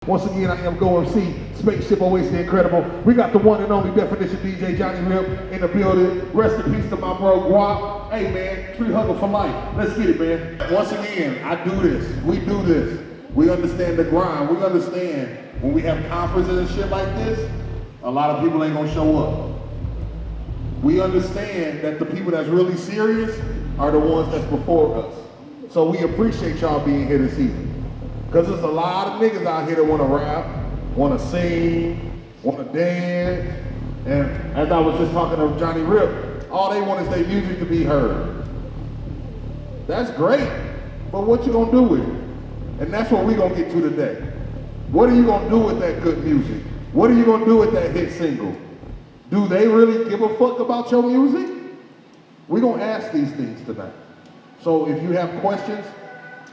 Once again, I am Go MC, Spaceship Always the Incredible. We got the one and only Definition DJ Johnny Rip in the building. Rest in peace to my bro Guap. Hey man, tree hugger for life. Let's get it, man. Once again, I do this. We do this. We understand the grind. We understand when we have conferences and shit like this, a lot of people ain't gonna show up. We understand that the people that's really serious are the ones that's before us. So we appreciate y'all being here this evening. Because there's a lot of niggas out here that want to rap, want to sing, want to dance. And as I was just talking to Johnny Rip, all they want is their music to be heard. That's great, but what you gonna do with it? And that's what we gonna get to today. What are you gonna do with that good music? What are you gonna do with that hit single? Do they really give a fuck about your music? We're gonna ask these things tonight. So if you have questions,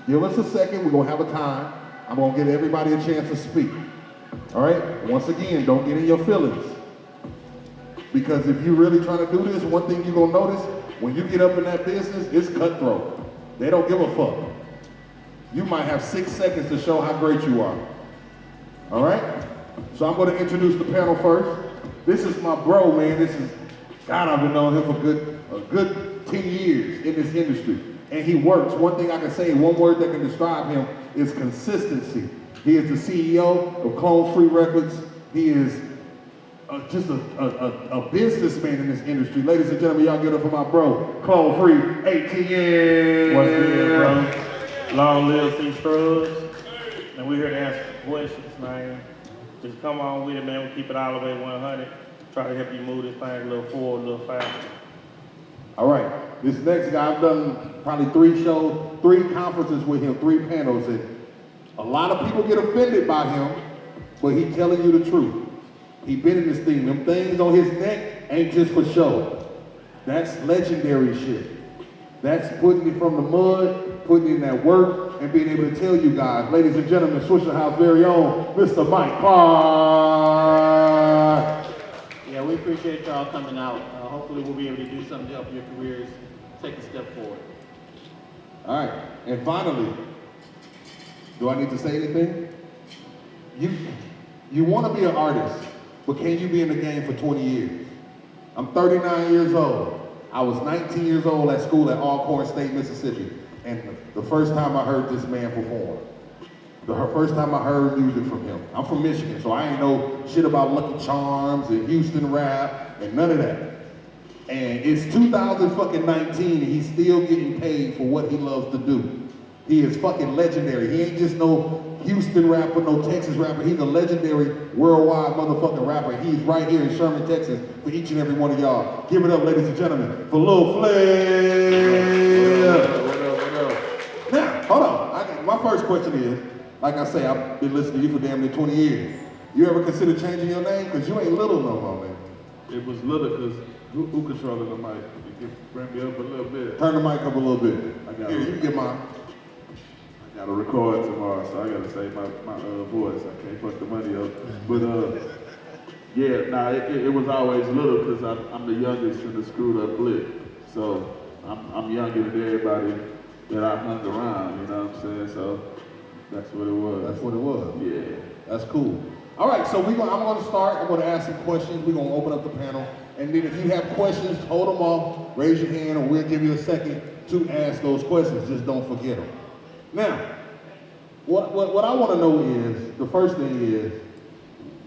give us a second, we're gonna have a time. I'm gonna give everybody a chance to speak. All right, once again, don't get in your feelings. Because if you're really trying to do this, one thing you're gonna notice, when you get up in that business, it's cutthroat. They don't give a fuck. You might have 6 seconds to show how great you are. All right? So I'm gonna introduce the panel first. This is my bro, man. God, I've been knowing him for a good 10 years in this industry. And he works. One thing I can say, one word that can describe him is consistency. He is the CEO of Clone Free Records. He is just a businessman in this industry. Ladies and gentlemen, y'all get up for my bro, Clone Free ATM. What's good, bro? Long live these Scrubs. And we're here to answer questions, man. Just come on with it, man. We'll keep it all the way 100. Try to help you move this thing a little forward, a little faster. All right, this next guy, I've done probably 3 conferences with him, 3 panels, and a lot of people get offended by him, but he's telling you the truth. He been in this thing. Them things on his neck ain't just for show. That's legendary shit. That's putting it from the mud, putting in that work, and being able to tell you guys, ladies and gentlemen, Swishahouse very own, Mr. Mike Clarke. Yeah, we appreciate y'all coming out. Hopefully we'll be able to do something to help your careers take a step forward. All right, and finally, do I need to say anything? You want to be an artist, but can you be in the game for 20 years? I'm 39 years old. I was 19 years old at school at Alcorn State, Mississippi, and the first time I heard this man perform. The first time I heard music from him. I'm from Michigan, so I ain't know shit about Lucky Charms and Houston rap and none of that. And it's 2019 and he's still getting paid for what he loves to do. He is fucking legendary. He ain't just no Houston rapper, no Texas rapper. He's a legendary worldwide motherfucking rapper. He's right here in Sherman, Texas for each and every one of y'all. Give it up, ladies and gentlemen, for Lil Flair. What up? Now, hold on. My first question is, like I say, I've been listening to you for damn near 20 years. You ever consider changing your name? Because you ain't little no more, man. It was little because who controlling the mic? You can bring me up a little bit. Turn the mic up a little bit. Here, you can get mine. I gotta record tomorrow, so I gotta save my voice. I can't fuck the money up. But yeah, nah, it was always little because I'm the youngest in the screwed up clique. So I'm younger than everybody that I hung around, you know what I'm saying? So that's what it was. That's what it was. Yeah. That's cool. All right, so I'm going to start. I'm going to ask some questions. We're going to open up the panel. And then if you have questions, hold them off, raise your hand, or we'll give you a second to ask those questions. Just don't forget them. Now, what I want to know is, the first thing is,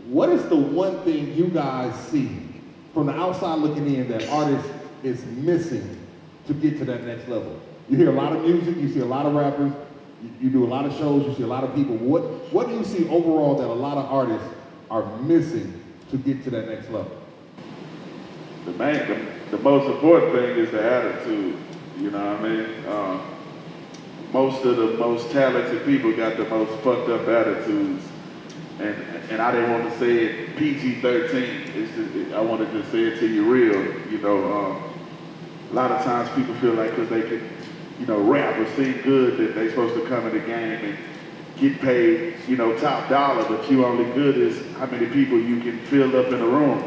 what is the one thing you guys see from the outside looking in that artists is missing to get to that next level? You hear a lot of music, you see a lot of rappers, you do a lot of shows, you see a lot of people. What do you see overall that a lot of artists are missing to get to that next level? The most important thing is the attitude, you know what I mean? Most of the most talented people got the most fucked up attitudes. And I didn't want to say it PG-13, it's just, I wanted to say it to you real, you know. A lot of times people feel like because they can, you know, rap or sing good that they supposed to come in the game and get paid, you know, top dollar, but you only good as how many people you can fill up in a room.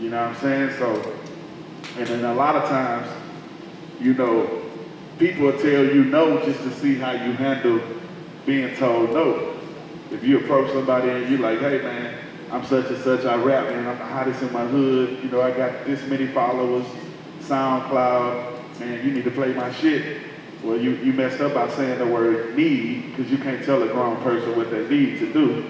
You know what I'm saying? So, and then a lot of times, you know, people will tell you no just to see how you handle being told no. If you approach somebody and you like, hey man, I'm such and such, I rap, man, I'm the hottest in my hood, you know, I got this many followers, SoundCloud, man, you need to play my shit. Well, you messed up by saying the word need, because you can't tell a grown person what they need to do,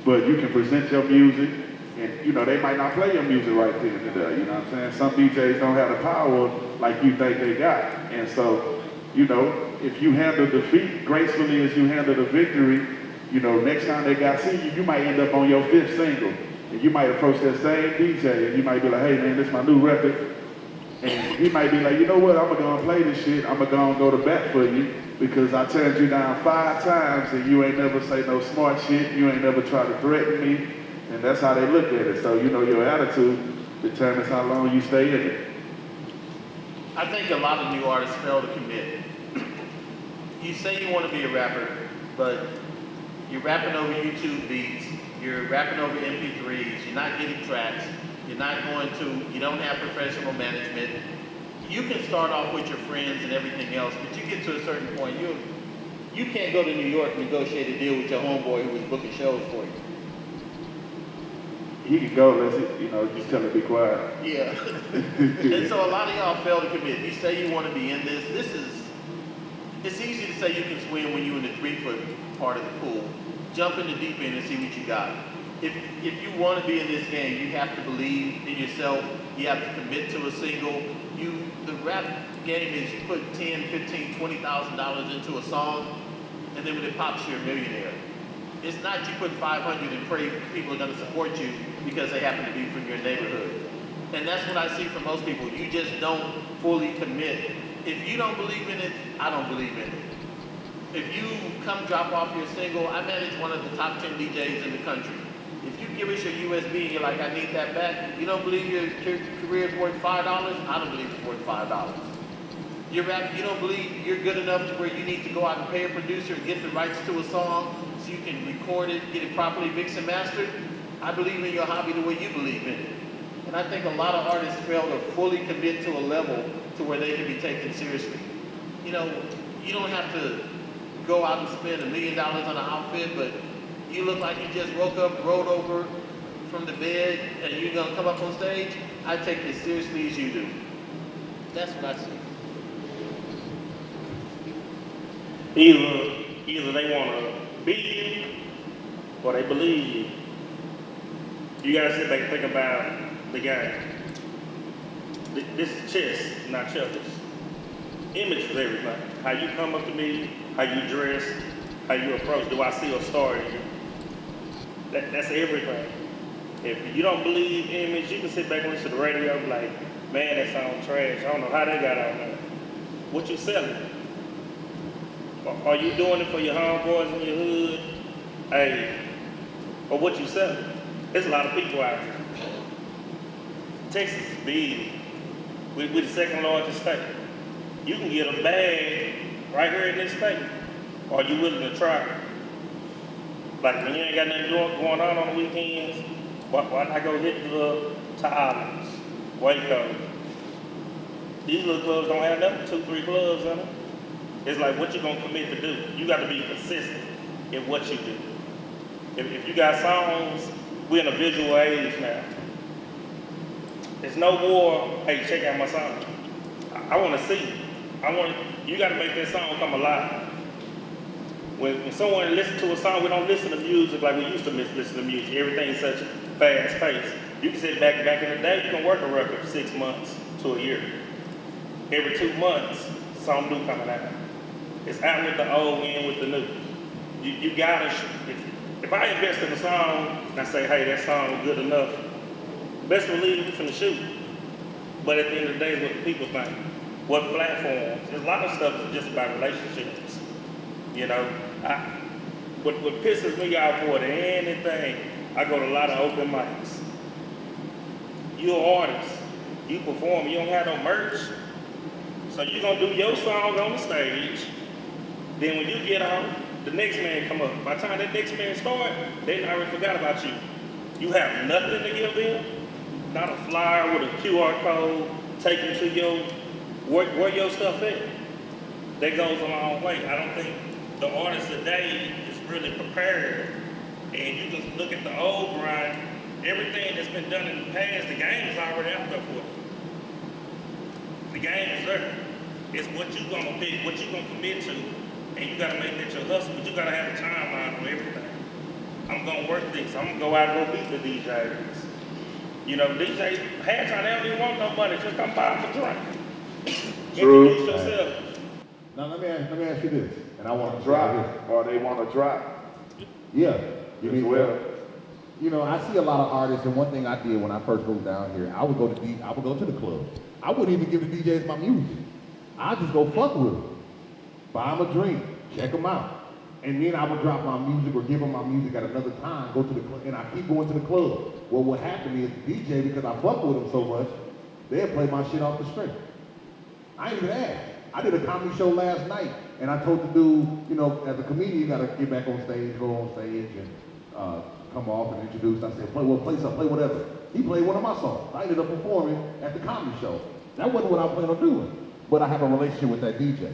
but you can present your music, and you know, they might not play your music right then and there, you know what I'm saying? Some DJs don't have the power like you think they got, and so, you know, if you handle defeat gracefully as you handle the victory, you know, next time they got see you, you might end up on your 5th single, and you might approach that same DJ, and you might be like, hey man, this is my new record. And he might be like, you know what, I'm gonna play this shit, I'm gonna go to bat for you because I turned you down 5 times and you ain't never say no smart shit, you ain't never try to threaten me, and that's how they look at it. So, you know, your attitude determines how long you stay in it. I think a lot of new artists fail to commit. You say you want to be a rapper, but you're rapping over YouTube beats, you're rapping over MP3s, you're not getting tracks, you don't have professional management. You can start off with your friends and everything else, but you get to a certain point, you can't go to New York and negotiate a deal with your homeboy who was booking shows for you. He can go, let's, you know, just tell him to be quiet. Yeah. And so a lot of y'all fail to commit. You say you want to be in this. It's easy to say you can swim when you're in the 3-foot part of the pool. Jump in the deep end and see what you got. If you want to be in this game, you have to believe in yourself. You have to commit to a single. The rap game is you put $10,000, $15,000, $20,000 into a song, and then when it pops, you're a millionaire. It's not you put 500 and pray people are going to support you because they happen to be from your neighborhood. And that's what I see from most people. You just don't fully commit. If you don't believe in it, I don't believe in it. If you come drop off your single, I manage one of the top 10 DJs in the country. If you give us your USB and you're like, I need that back, you don't believe your career is worth $5? I don't believe it's worth $5. You don't believe you're good enough to where you need to go out and pay a producer and get the rights to a song so you can record it, get it properly mixed and mastered? I believe in your hobby the way you believe in it. And I think a lot of artists fail to fully commit to a level to where they can be taken seriously. You know, you don't have to go out and spend $1 million on an outfit, but you look like you just woke up, rolled over from the bed, and you're gonna come up on stage. I take it as seriously as you do. That's what I see. Either they want to beat you or they believe you. You gotta sit back and think about the game. This is chess, not checkers. Image is everything. How you come up to me, how you dress, how you approach. Do I see a star in you? That's everything. If you don't believe image, you can sit back and listen to the radio and be like, man, that sounds trash. I don't know how they got on there. What you selling? Are you doing it for your homeboys in your hood? Hey, or what you selling? There's a lot of people out there. Texas is big. We're the second largest state. You can get a bag right here in this state. Are you willing to try? Like when you ain't got nothing going on the weekends, why not go hit the Islands, Waco? These little clubs don't have nothing, 2-3 clubs in them. It's like what you gonna commit to do. You got to be consistent in what you do. If you got songs, we're in a visual age now. There's no more, hey, check out my song. I want to see it. You got to make that song come alive. When someone listens to a song, we don't listen to music like we used to listen to music. Everything's such a fast pace. You can sit back in the day, you can work a record for 6 months to a year. Every 2 months, something new coming out. It's out with the old, in with the new. You gotta, if I invest in a song and I say, hey, that song is good enough, best believe we finna shoot. But at the end of the day, it's what the people think. What platforms? There's a lot of stuff that's just about relationships. You know, what pisses me off more than anything, I go to a lot of open mics. You're an artist. You perform, you don't have no merch. So you're gonna do your song on the stage. Then when you get off, the next man come up. By the time that next man start, they already forgot about you. You have nothing to give them. Not a flyer with a QR code, take them to your, where your stuff at. That goes a long way. I don't think the artist today is really prepared And you just look at the old grind, everything that's been done in the past, the game is already out there for you. The game is there. It's what you gonna pick, what you gonna commit to, and you gotta make that your hustle, but you gotta have a timeline on everything. I'm gonna work this, I'm gonna go out and go meet the DJs. You know, DJs, half time they don't even want no money, just come buy them a drink. True. Introduce yourself. Now let me ask you this, and I want to Drop, or they want to drop Yeah, you as mean well. You know, I see a lot of artists, and one thing I did when I first moved down here, I would go to the club. I wouldn't even give the DJs my music. I'd just go fuck with them, buy them a drink, check them out, and then I would drop my music or give them my music at another time. Go to the club, and I keep going to the club. Well, what happened is the DJ, because I fuck with them so much, they'll play my shit off the string. I ain't even asked. I did a comedy show last night, and I told the dude, you know, as a comedian, you gotta get back on stage, go on stage, and come off and introduce. I said, play something, play whatever. He played one of my songs. I ended up performing at the comedy show. That wasn't what I planned on doing, but I have a relationship with that DJ.